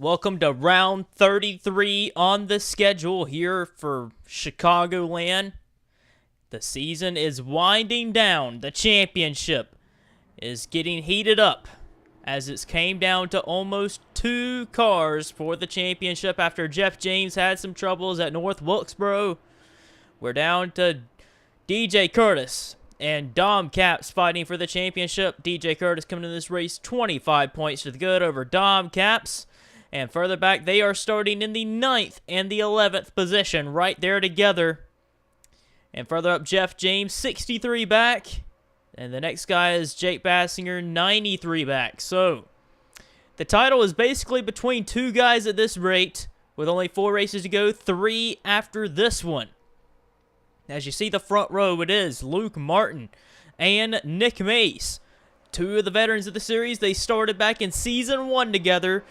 Welcome to round 33 on the schedule here for Chicagoland. The season is winding down. The championship is getting heated up as it came down to almost 2 cars for the championship after Jeff James had some troubles at North Wilkesboro. We're down to DJ Kurtis and Dom Caps fighting for the championship. DJ Kurtis coming in this race 25 points to the good over Dom Caps. And further back, they are starting in the 9th and the 11th position, right there together. And further up, Jeff James, 63 back. And the next guy is Jake Bassinger, 93 back. So, the title is basically between 2 guys at this rate, with only 4 races to go, 3 after this one. As you see the front row, it is Luke Martin and Nick Mace. 2 of the veterans of the series, they started back in Season 1 together.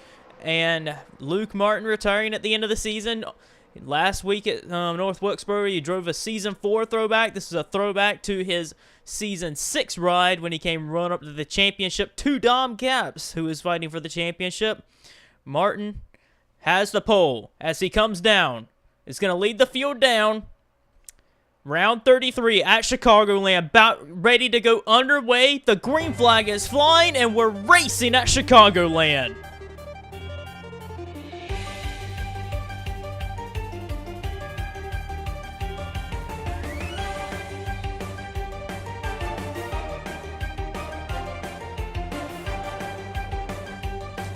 And Luke Martin retiring at the end of the season. Last week at North Wilkesboro, he drove a Season 4 throwback. This is a throwback to his Season 6 ride when he came run up to the championship to Dom Caps, who is fighting for the championship. Martin has the pole as he comes down. Is going to lead the field down. Round 33 at Chicagoland, about ready to go underway. The green flag is flying, and we're racing at Chicagoland.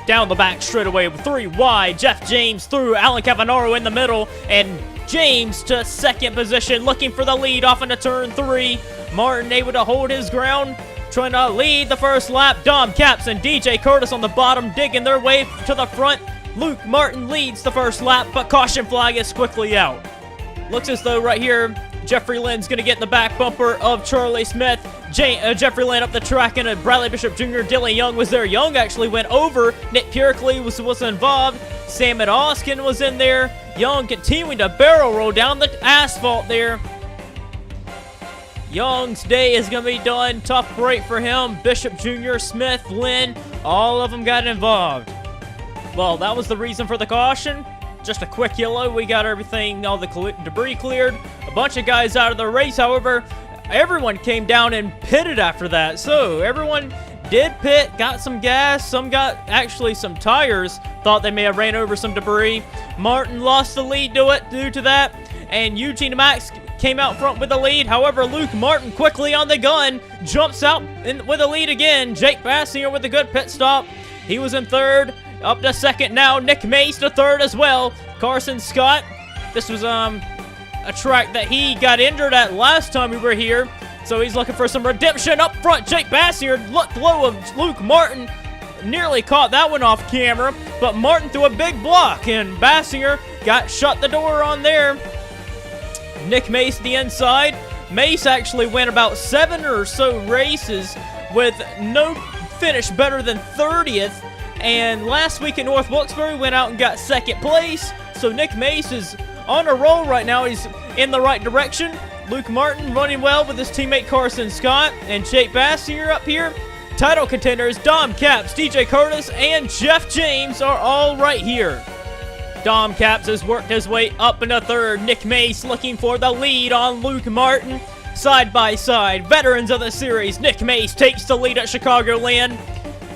Down the back straightaway with 3 wide. Jeff James through Alan Cavanaro in the middle. And James to second position, looking for the lead off into turn 3. Martin able to hold his ground, trying to lead the first lap. Dom Caps and DJ Kurtis on the bottom, digging their way to the front. Luke Martin leads the first lap, but caution flag is quickly out. Looks as though right here, Jeffrey Lynn's going to get in the back bumper of Charlie Smith. Jeffrey Lynn up the track, and Bradley Bishop Jr. Dylan Young was there. Young actually went over. Nick Puricley was involved. Sam Oskin was in there. Young continuing to barrel roll down the asphalt there. Young's day is going to be done. Tough break for him. Bishop Jr., Smith, Lynn, all of them got involved. Well, that was the reason for the caution. Just a quick yellow. We got everything, all the debris cleared. A bunch of guys out of the race, however. Everyone came down and pitted after that. So, everyone did pit, got some gas. Some got actually some tires. Thought they may have ran over some debris. Martin lost the lead due to that. And Eugene Max came out front with the lead. However, Luke Martin quickly on the gun. Jumps out with the lead again. Jake Bassinger with a good pit stop. He was in third. Up to second now. Nick Mace to third as well. Carson Scott. This was a track that he got injured at last time we were here. So he's looking for some redemption up front. Jake Bassinger looked low of Luke Martin. Nearly caught that one off camera. But Martin threw a big block. And Bassinger got shut the door on there. Nick Mace the inside. Mace actually went about 7 or so races with no finish better than 30th. And last week at North Wilkesboro, he went out and got 2nd place. So Nick Mace is on a roll right now. He's in the right direction. Luke Martin running well with his teammate Carson Scott. And Jake Bassinger up here. Title contenders Dom Caps, DJ Kurtis, and Jeff James are all right here. Dom Caps has worked his way up into third. Nick Mace looking for the lead on Luke Martin. Side by side, veterans of the series. Nick Mace takes the lead at Chicagoland.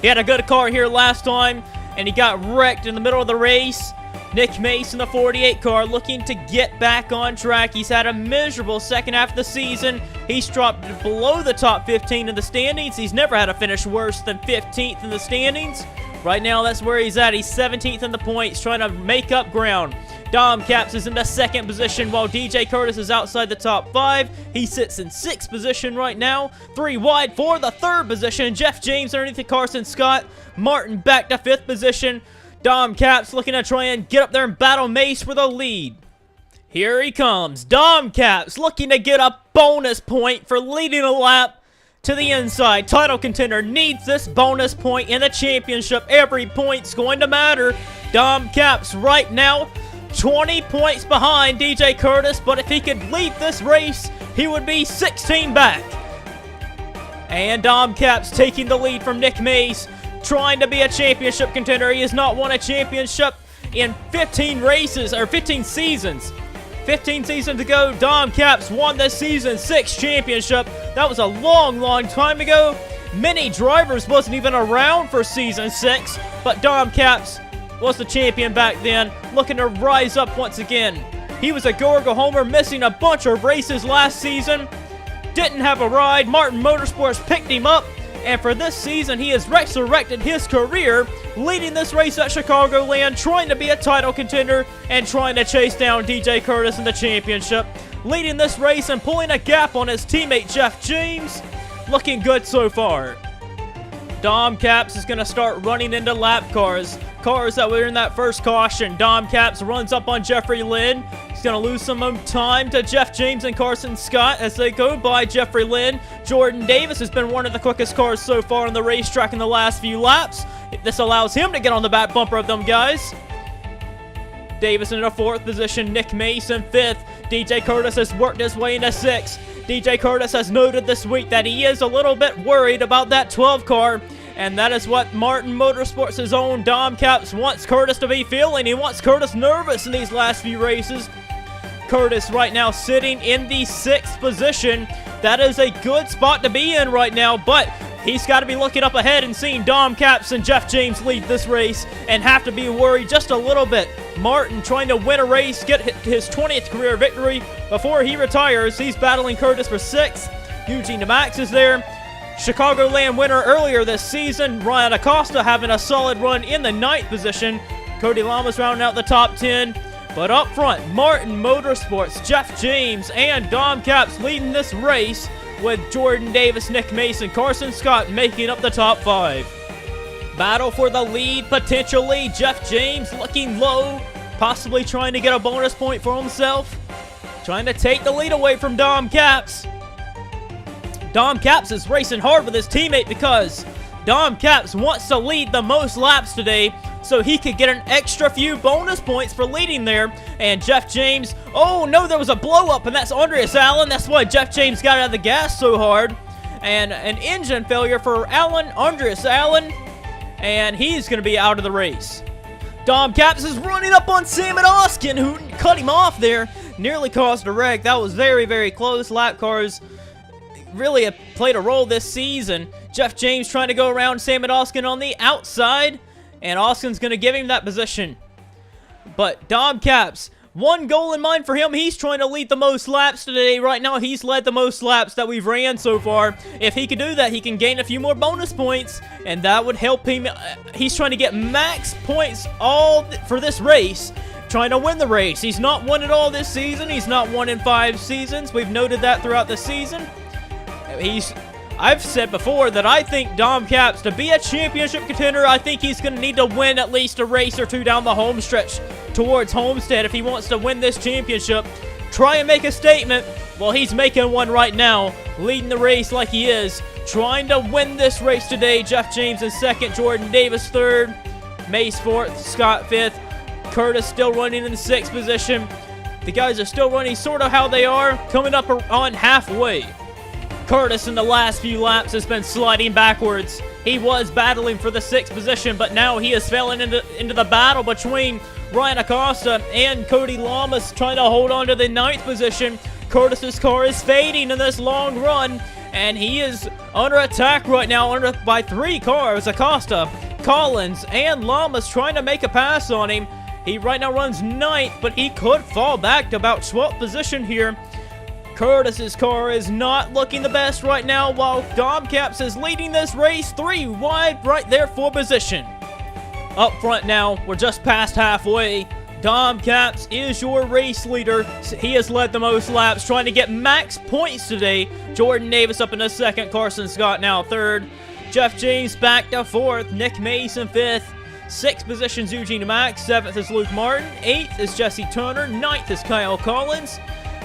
He had a good car here last time, and he got wrecked in the middle of the race. Nick Mace in the 48 car looking to get back on track. He's had a miserable second half of the season. He's dropped below the top 15 in the standings. He's never had a finish worse than 15th in the standings. Right now, that's where he's at. He's 17th in the points, trying to make up ground. Dom Caps is in the 2nd position, while DJ Kurtis is outside the top 5. He sits in 6th position right now. 3 wide for the 3rd position. Jeff James underneath Carson Scott. Martin back to 5th position. Dom Caps looking to try and get up there and battle Mace for the lead. Here he comes. Dom Caps looking to get a bonus point for leading a lap to the inside. Title contender needs this bonus point in the championship. Every point's going to matter. Dom Caps right now 20 points behind DJ Kurtis, but if he could lead this race, he would be 16 back. And Dom Caps taking the lead from Nick Mace. trying to be a championship contender. He has not won a championship in 15 races, or 15 seasons. 15 seasons ago, Dom Capps won this season 6 championship. That was a long, long time ago. Many drivers wasn't even around for season 6, but Dom Capps was the champion back then, looking to rise up once again. He was a go-or-go homer, missing a bunch of races last season. Didn't have a ride. Martin Motorsports picked him up, and for this season, he has resurrected his career, leading this race at Chicagoland, trying to be a title contender, and trying to chase down DJ Kurtis in the championship. Leading this race and pulling a gap on his teammate Jeff James. Looking good so far. Dom Capps is going to start running into lap cars. Cars that were in that first caution. Dom Capps runs up on Jeffrey Lynn. He's going to lose some time to Jeff James and Carson Scott as they go by Jeffrey Lynn. Jordan Davis has been one of the quickest cars so far on the racetrack in the last few laps. This allows him to get on the back bumper of them guys. Davis in the 4th position. Nick Mason 5th. DJ Kurtis has worked his way into 6th. DJ Kurtis has noted this week that he is a little bit worried about that 12 car, and that is what Martin Motorsports' own Dom Capps wants Kurtis to be feeling. He wants Kurtis nervous in these last few races. Kurtis right now sitting in the 6th position. That is a good spot to be in right now, but he's got to be looking up ahead and seeing Dom Capps and Jeff James lead this race and have to be worried just a little bit. Martin trying to win a race, get his 20th career victory before he retires. He's battling Kurtis for 6th. Eugene DeMax is there. Chicagoland winner earlier this season, Ryan Acosta having a solid run in the 9th position. Cody Lamas rounding out the top 10. But up front, Martin Motorsports, Jeff James, and Dom Capps leading this race, with Jordan Davis, Nick Mason, Carson Scott making up the top 5. Battle for the lead, potentially. Jeff James looking low, possibly trying to get a bonus point for himself. Trying to take the lead away from Dom Capps. Dom Capps is racing hard with his teammate because Dom Capps wants to lead the most laps today so he could get an extra few bonus points for leading there. And Jeff James, oh no, there was a blow up, and that's Andreas Allen. That's why Jeff James got out of the gas so hard. And an engine failure for Andreas Allen, and he's going to be out of the race. Dom Capps is running up on Sam Oskin, who cut him off there. Nearly caused a wreck. That was very, very close. Lap cars really have played a role this season. Jeff James trying to go around Sam Oskin on the outside, and Oskin's going to give him that position. But Dom Capps, one goal in mind for him. He's trying to lead the most laps today. Right now, he's led the most laps that we've ran so far. If he could do that, he can gain a few more bonus points, and that would help him. He's trying to get max points for this race, trying to win the race. He's not won it all this season. He's not won in 5 seasons. We've noted that throughout the season. I've said before that I think Dom Capps, to be a championship contender, I think he's going to need to win at least a race or 2 down the home stretch towards Homestead if he wants to win this championship. Try and make a statement. Well, he's making one right now, leading the race like he is. Trying to win this race today. Jeff James in 2nd, Jordan Davis 3rd, Mace 4th, Scott 5th. Kurtis still running in the 6th position. The guys are still running sort of how they are, coming up on halfway. Kurtis in the last few laps has been sliding backwards. He was battling for the 6th position, but now he is falling into the battle between Ryan Acosta and Cody Lamas, trying to hold on to the 9th position. Kurtis's car is fading in this long run, and he is under attack right now by 3 cars. Acosta, Collins, and Lamas trying to make a pass on him. He right now runs 9th, but he could fall back to about 12th position here. Kurtis's car is not looking the best right now, while Dom Capps is leading this race 3 wide right there for position. Up front now, we're just past halfway. Dom Capps is your race leader. He has led the most laps, trying to get max points today. Jordan Davis up in the 2nd, Carson Scott now 3rd. Jeff James back to 4th, Nick Mason 5th. 6th position's Eugene DeMax, 7th is Luke Martin, 8th is Jesse Turner, 9th is Kyle Collins.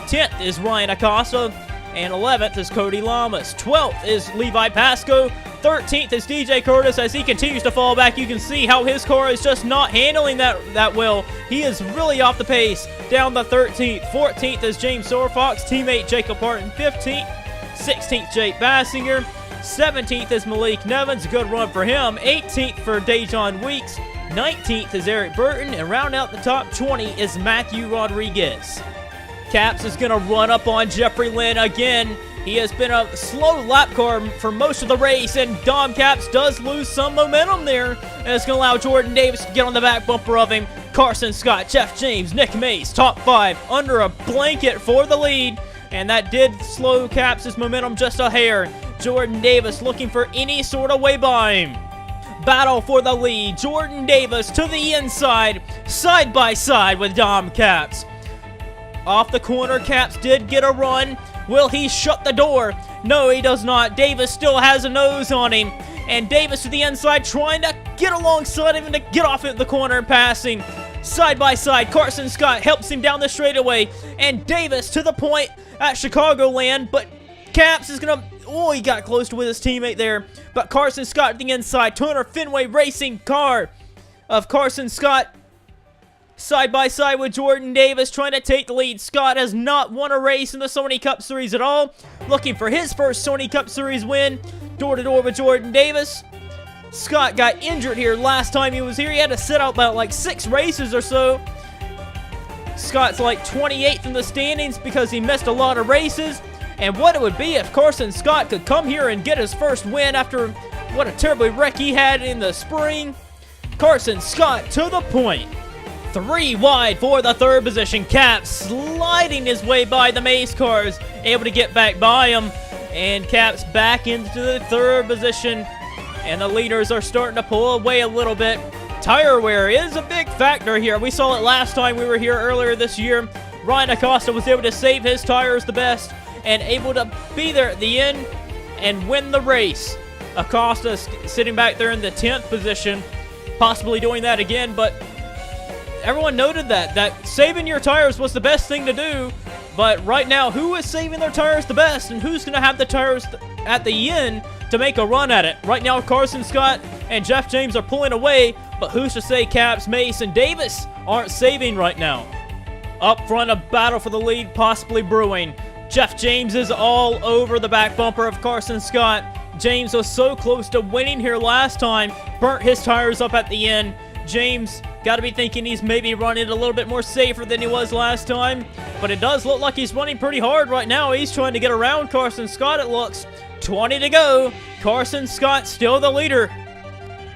10th is Ryan Acosta, and 11th is Cody Lamas. 12th is Levi Pasco. 13th is DJ Kurtis. As he continues to fall back, you can see how his car is just not handling that well. He is really off the pace. Down the 13th. 14th is James Sorfox, teammate Jacob Martin. 15th. 16th, Jake Bassinger. 17th is Malik Nevins, a good run for him. 18th for Dejon Weeks. 19th is Eric Burton, and round out the top 20 is Matthew Rodriguez. Caps is going to run up on Jeffrey Lynn again. He has been a slow lap car for most of the race, and Dom Caps does lose some momentum there. And it's going to allow Jordan Davis to get on the back bumper of him. Carson Scott, Jeff James, Nick Mace, top 5 under a blanket for the lead. And that did slow Caps' momentum just a hair. Jordan Davis looking for any sort of way by him. Battle for the lead. Jordan Davis to the inside, side by side with Dom Caps. Off the corner, Caps did get a run. Will he shut the door? No, he does not. Davis still has a nose on him. And Davis to the inside, trying to get alongside him and to get off at the corner and passing. Side by side, Carson Scott helps him down the straightaway. And Davis to the point at Chicagoland, but Caps is going to... Oh, he got close to with his teammate there. But Carson Scott at the inside. Turner Fenway Racing car of Carson Scott. Side by side with Jordan Davis trying to take the lead. Scott has not won a race in the Sony Cup Series at all. Looking for his first Sony Cup Series win. Door to door with Jordan Davis. Scott got injured here last time he was here. He had to sit out about like 6 races or so. Scott's like 28th in the standings because he missed a lot of races. And what it would be if Carson Scott could come here and get his first win after what a terrible wreck he had in the spring. Carson Scott to the point. 3 wide for the 3rd position. Caps sliding his way by the Mace cars. Able to get back by him. And Caps back into the 3rd position. And the leaders are starting to pull away a little bit. Tire wear is a big factor here. We saw it last time we were here earlier this year. Ryan Acosta was able to save his tires the best and able to be there at the end and win the race. Acosta sitting back there in the 10th position, possibly doing that again, but everyone noted that saving your tires was the best thing to do. But right now, who is saving their tires the best, and who's going to have the tires at the end to make a run at it? Right now, Carson Scott and Jeff James are pulling away, but who's to say Caps, Mace, and Davis aren't saving right now? Up front, a battle for the lead possibly brewing. Jeff James is all over the back bumper of Carson Scott. James was so close to winning here last time, burnt his tires up at the end. James got to be thinking he's maybe running a little bit more safer than he was last time, but it does look like he's running pretty hard right now. He's trying to get around Carson Scott, it looks. 20 to go. Carson Scott still the leader.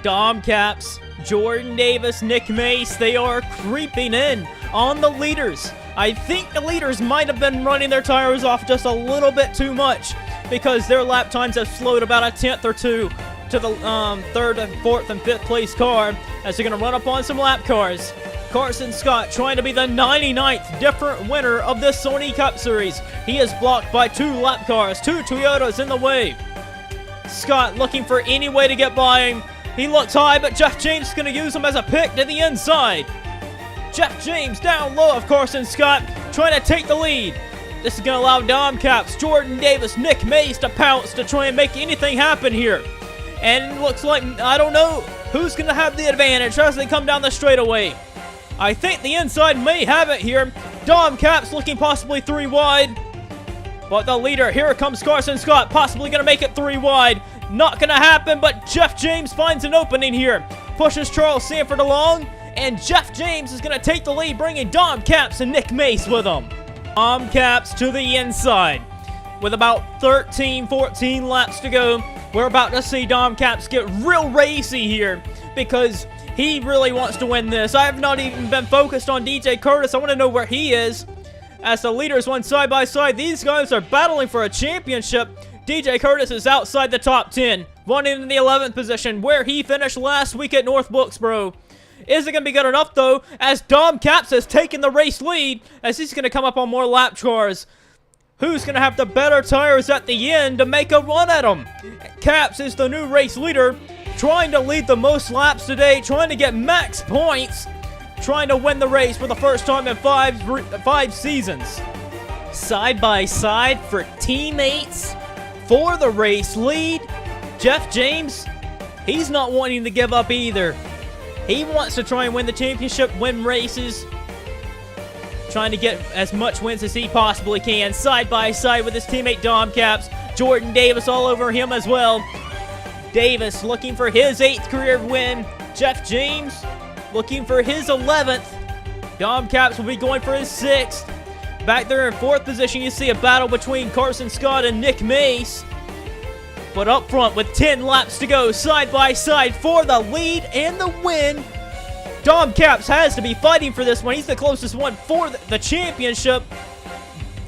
Dom Caps, Jordan Davis, Nick Mace, they are creeping in on the leaders. I think the leaders might have been running their tires off just a little bit too much because their lap times have slowed about a 10th or 2 to the 3rd and 4th and 5th place car as they're going to run up on some lap cars. Carson Scott trying to be the 99th different winner of this Sony Cup Series. He is blocked by 2 lap cars, 2 Toyotas in the way. Scott looking for any way to get by him. He looks high, but Jeff James is going to use him as a pick to the inside. Jeff James down low of Carson Scott, trying to take the lead. This is going to allow Dom Caps, Jordan Davis, Nick Mace to pounce to try and make anything happen here. And it looks like, I don't know, who's going to have the advantage as they come down the straightaway. I think the inside may have it here. Dom Caps looking possibly 3 wide. But the leader, here comes Carson Scott, possibly going to make it 3 wide. Not going to happen, but Jeff James finds an opening here. Pushes Charles Sanford along. And Jeff James is going to take the lead, bringing Dom Caps and Nick Mace with him. Dom Caps to the inside. With about 13, 14 laps to go, we're about to see Dom Caps get real racy here because he really wants to win this. I have not even been focused on DJ Kurtis. I want to know where he is. As the leaders went side by side, these guys are battling for a championship. DJ Kurtis is outside the top 10, running in the 11th position, where he finished last week at North Wilkesboro. Is it going to be good enough, though, as Dom Caps has taken the race lead, as he's going to come up on more lap cars. Who's going to have the better tires at the end to make a run at him? Caps is the new race leader, trying to lead the most laps today, trying to get max points, trying to win the race for the first time in five seasons. Side by side for teammates for the race lead. Jeff James, he's not wanting to give up either. He wants to try and win the championship, win races, trying to get as much wins as he possibly can. Side by side with his teammate Dom Caps. Jordan Davis all over him as well. Davis looking for his 8th career win. Jeff James looking for his 11th. Dom Capps will be going for his 6th. Back there in 4th position, you see a battle between Carson Scott and Nick Mace. But up front with 10 laps to go, side by side for the lead and the win, Dom Capps has to be fighting for this one. He's the closest one for the championship.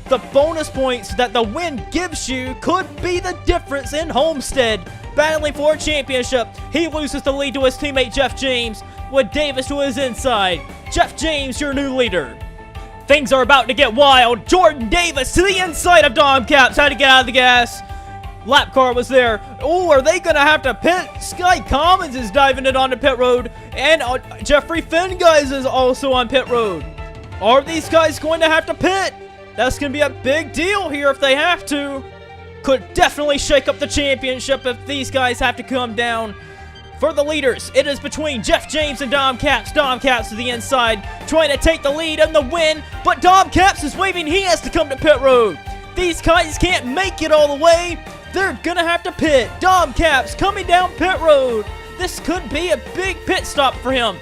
The bonus points that the win gives you could be the difference in Homestead. Battling for a championship, he loses the lead to his teammate Jeff James with Davis to his inside. Jeff James, your new leader. Things are about to get wild. Jordan Davis to the inside of Dom Capps. Had to get out of the gas. Lap car was there. Oh, are they going to have to pit? Sky Commons is diving it onto pit road. And Jeffrey Finn, guys, is also on pit road. Are these guys going to have to pit? That's going to be a big deal here if they have to. Could definitely shake up the championship if these guys have to come down. For the leaders, it is between Jeff James and Dom Capps. Dom Capps to the inside, trying to take the lead and the win. But Dom Capps is waving. He has to come to pit road. These guys can't make it all the way. They're gonna have to pit. Dom Capps coming down pit road. This could be a big pit stop for him.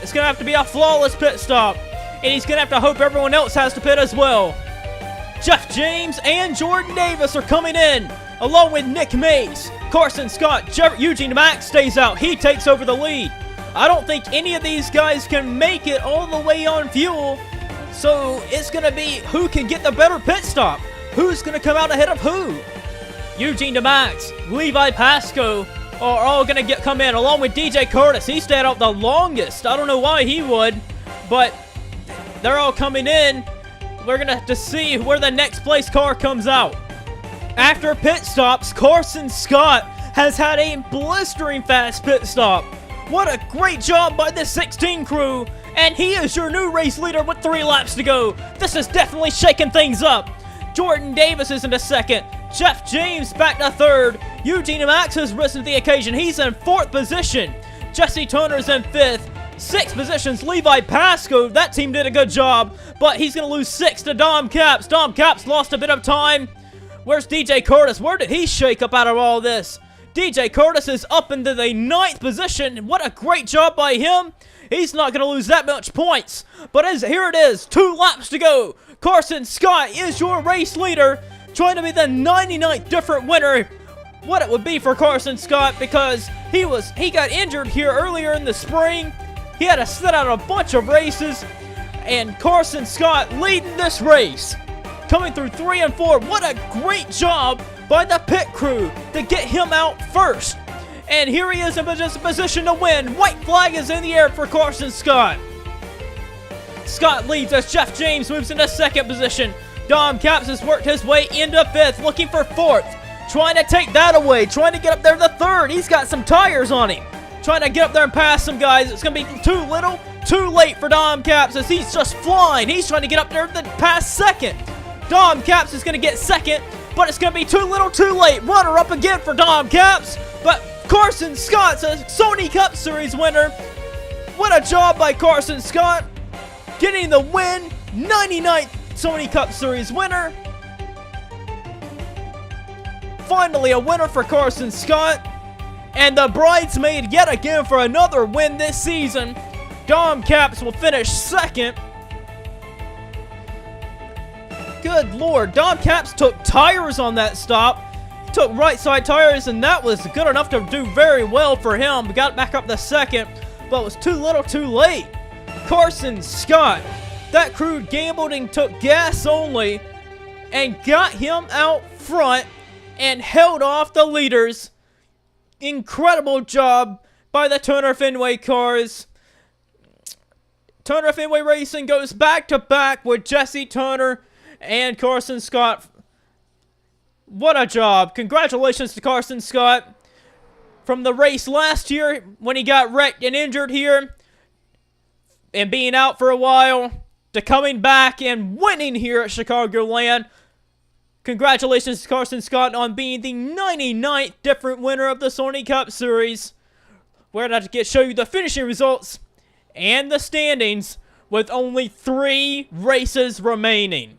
It's gonna have to be a flawless pit stop. And he's gonna have to hope everyone else has to pit as well. Jeff James and Jordan Davis are coming in, along with Nick Mace. Carson Scott, Eugene Mack stays out. He takes over the lead. I don't think any of these guys can make it all the way on fuel. So it's gonna be who can get the better pit stop. Who's gonna come out ahead of who? Eugene DeMax, Levi Pasco are all going to come in, along with DJ Kurtis. He stayed out the longest. I don't know why he would, but they're all coming in. We're going to have to see where the next place car comes out. After pit stops, Carson Scott has had a blistering fast pit stop. What a great job by the 16 crew, and he is your new race leader with 3 laps to go. This is definitely shaking things up. Jordan Davis is into 2nd. Jeff James back to 3rd. Eugene Max has risen to the occasion. He's in 4th position. Jesse Turner's in 5th. 6 positions, Levi Pasco. That team did a good job, but he's going to lose 6 to Dom Capps. Dom Capps lost a bit of time. Where's DJ Kurtis? Where did he shake up out of all this? DJ Kurtis is up into the 9th position. What a great job by him. He's not going to lose that much points. But here it is, 2 laps to go. Carson Scott is your race leader, trying to be the 99th different winner. What it would be for Carson Scott, because he got injured here earlier in the spring. He had to sit out a bunch of races, and Carson Scott leading this race, coming through 3 and 4. What a great job by the pit crew to get him out first. And here he is in position to win. White flag is in the air for Carson Scott. Scott leads as Jeff James moves into 2nd position. Dom Capps has worked his way into 5th, looking for 4th. Trying to take that away, trying to get up there to 3rd. He's got some tires on him. Trying to get up there and pass some guys. It's going to be too little, too late for Dom Capps as he's just flying. He's trying to get up there to pass 2nd. Dom Capps is going to get 2nd, but it's going to be too little, too late. Runner up again for Dom Capps, but Carson Scott's a Sony Cup Series winner. What a job by Carson Scott, getting the win. 99th Sony Cup Series winner. Finally a winner for Carson Scott. And the bridesmaid yet again for another win this season. Dom Capps will finish 2nd. Good Lord, Dom Capps took tires on that stop. He took right side tires, and that was good enough to do very well for him. Got back up to 2nd, but it was too little too late. Carson Scott, that crew gambled and took gas only and got him out front and held off the leaders. Incredible job by the Turner Fenway cars. Turner Fenway Racing goes back to back with Jesse Turner and Carson Scott. What a job. Congratulations to Carson Scott. From the race last year when he got wrecked and injured here and being out for a while, to coming back and winning here at Chicagoland. Congratulations to Carson Scott on being the 99th different winner of the Sony Cup Series. We're going to show you the finishing results and the standings with only 3 races remaining.